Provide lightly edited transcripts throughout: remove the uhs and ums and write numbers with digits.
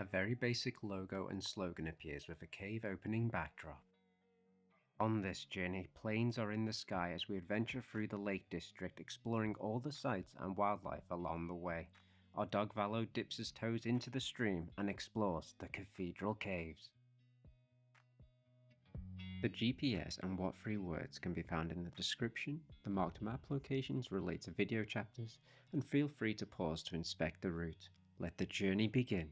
A very basic logo and slogan appears with a cave opening backdrop. On this journey, planes are in the sky as we adventure through the Lake District, exploring all the sights and wildlife along the way. Our dog Valo dips his toes into the stream and explores the Cathedral Caves. The GPS and what 3 words can be found in the description. The marked map locations relate to video chapters, and feel free to pause to inspect the route. Let the journey begin.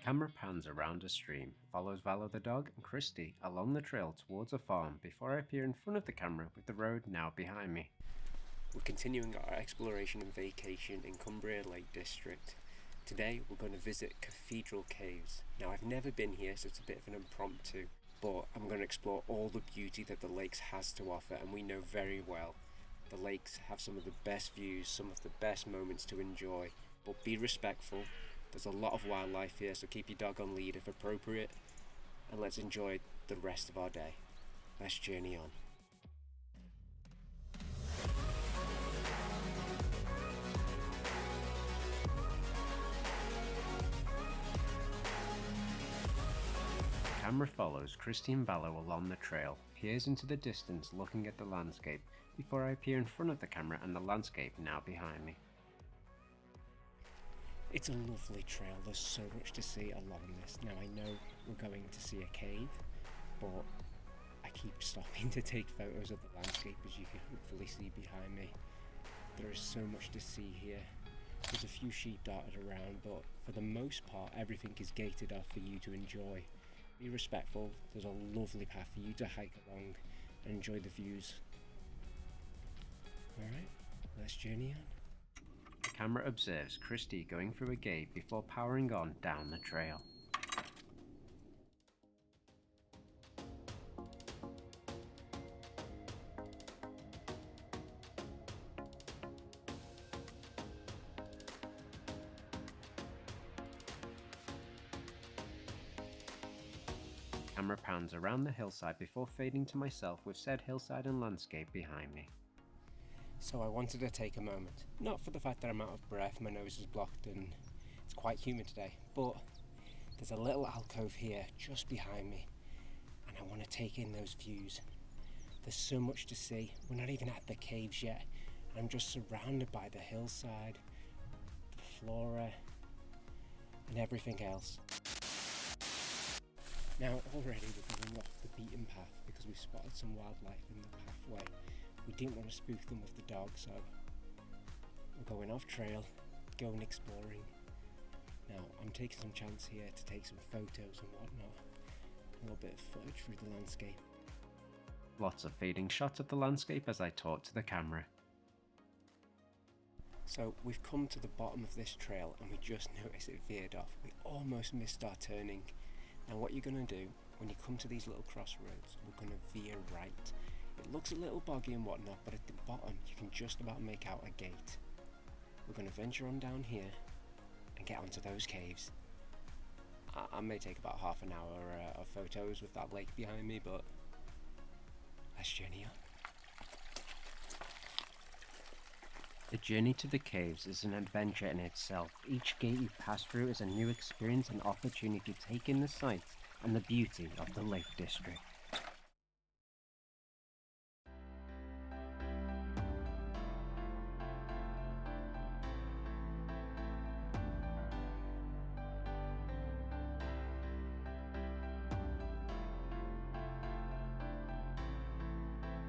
Camera pans around a stream, follows Valo the dog and Christy along the trail towards a farm before I appear in front of the camera with the road now behind me. We're continuing our exploration and vacation in Cumbria Lake District. Today we're going to visit Cathedral Caves. Now I've never been here, so it's a bit of an impromptu, but I'm going to explore all the beauty that the lakes has to offer, and we know very well the lakes have some of the best views, some of the best moments to enjoy, but be respectful. There's a lot of wildlife here, so keep your dog on lead if appropriate, and let's enjoy the rest of our day. Let's journey on. The camera follows Christy and Valo along the trail, peers into the distance looking at the landscape before I appear in front of the camera and the landscape now behind me. It's a lovely trail, there's so much to see along this. Now I know we're going to see a cave, but I keep stopping to take photos of the landscape, as you can hopefully see behind me. There is so much to see here. There's a few sheep darted around, but for the most part everything is gated off for you to enjoy. Be respectful, there's a lovely path for you to hike along and enjoy the views. Alright, let's journey on. The camera observes Christy going through a gate before powering on down the trail. Camera pans around the hillside before fading to myself with said hillside and landscape behind me. So I wanted to take a moment, not for the fact that I'm out of breath, my nose is blocked and it's quite humid today, but there's a little alcove here just behind me and I want to take in those views. There's so much to see. We're not even at the caves yet. I'm just surrounded by the hillside, the flora and everything else. Now already we're going off the beaten path because we've spotted some wildlife in the pathway. We didn't want to spook them with the dog, so we're going off trail, going exploring. Now I'm taking some chance here to take some photos and whatnot, a little bit of footage through the landscape. Lots of fading shots of the landscape as I talk to the camera. So we've come to the bottom of this trail and we just noticed it veered off. We almost missed our turning. Now what you're going to do when you come to these little crossroads, we're going to veer right. It looks a little boggy and whatnot, but at the bottom you can just about make out a gate. We're going to venture on down here and get onto those caves. I may take about half an hour of photos with that lake behind me, but let's journey on. The journey to the caves is an adventure in itself. Each gate you pass through is a new experience and opportunity to take in the sights and the beauty of the Lake District.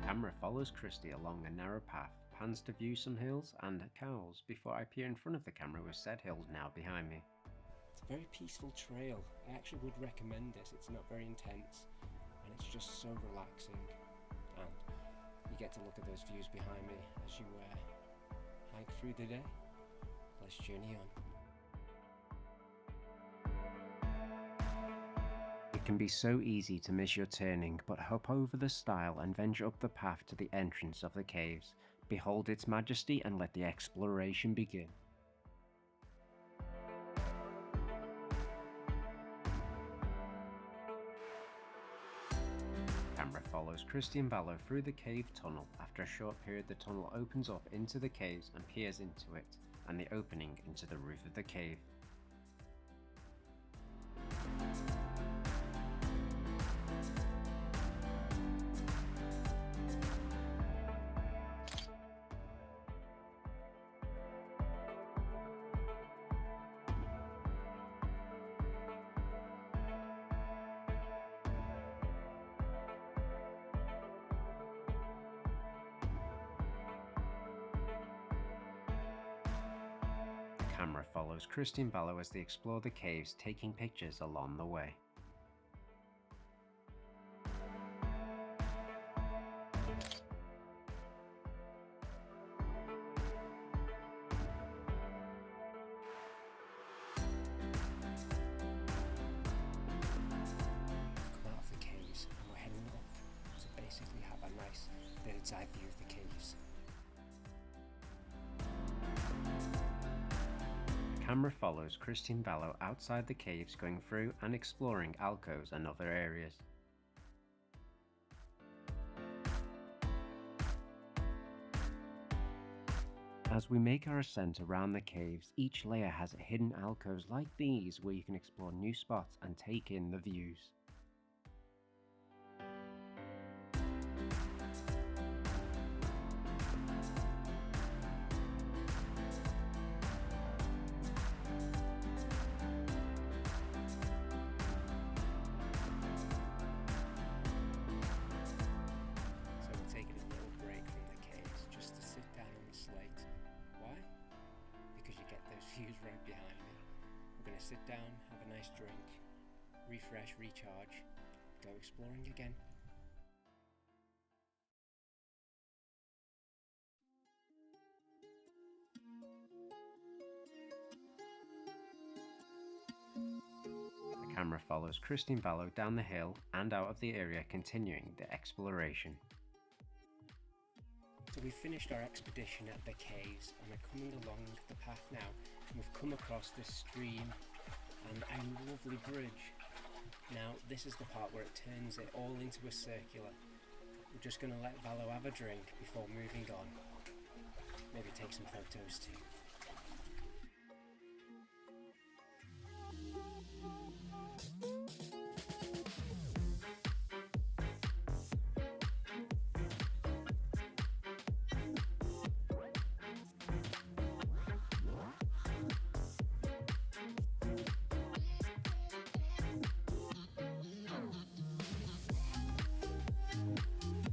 Camera follows Christy along a narrow path, pans to view some hills and cows before I appear in front of the camera with said hills now behind me. It's a very peaceful trail. I actually would recommend this. It's not very intense and it's just so relaxing, and you get to look at those views behind me as you hike through the day. Let's journey on. It can be so easy to miss your turning, but hop over the stile and venture up the path to the entrance of the caves. Behold its majesty and let the exploration begin. Camera follows Christy and Valo through the cave tunnel. After a short period the tunnel opens up into the caves and peers into it, and the opening into the roof of the cave. The camera follows Christy and Vallo as they explore the caves, taking pictures along the way. Come out of the caves and we're heading up to basically have a nice bird's eye view of the caves. The camera follows Christy and Vallo outside the caves, going through and exploring alcoves and other areas. As we make our ascent around the caves, each layer has hidden alcoves like these where you can explore new spots and take in the views. Views right behind me. We're going to sit down, have a nice drink, refresh, recharge, go exploring again. The camera follows Christy and Vallo down the hill and out of the area, continuing the exploration. So we've finished our expedition at the caves and we're coming along the path now, and we've come across this stream and a lovely bridge. Now this is the part where it turns it all into a circular. We're just going to let Vallo have a drink before moving on. Maybe take some photos too.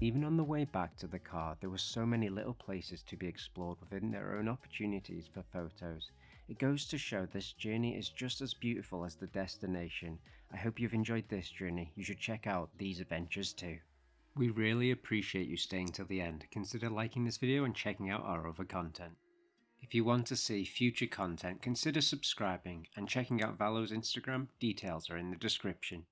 Even on the way back to the car, there were so many little places to be explored within their own opportunities for photos. It goes to show this journey is just as beautiful as the destination. I hope you've enjoyed this journey. You should check out these adventures too. We really appreciate you staying till the end. Consider liking this video and checking out our other content. If you want to see future content, consider subscribing and checking out Vallo's Instagram. Details are in the description.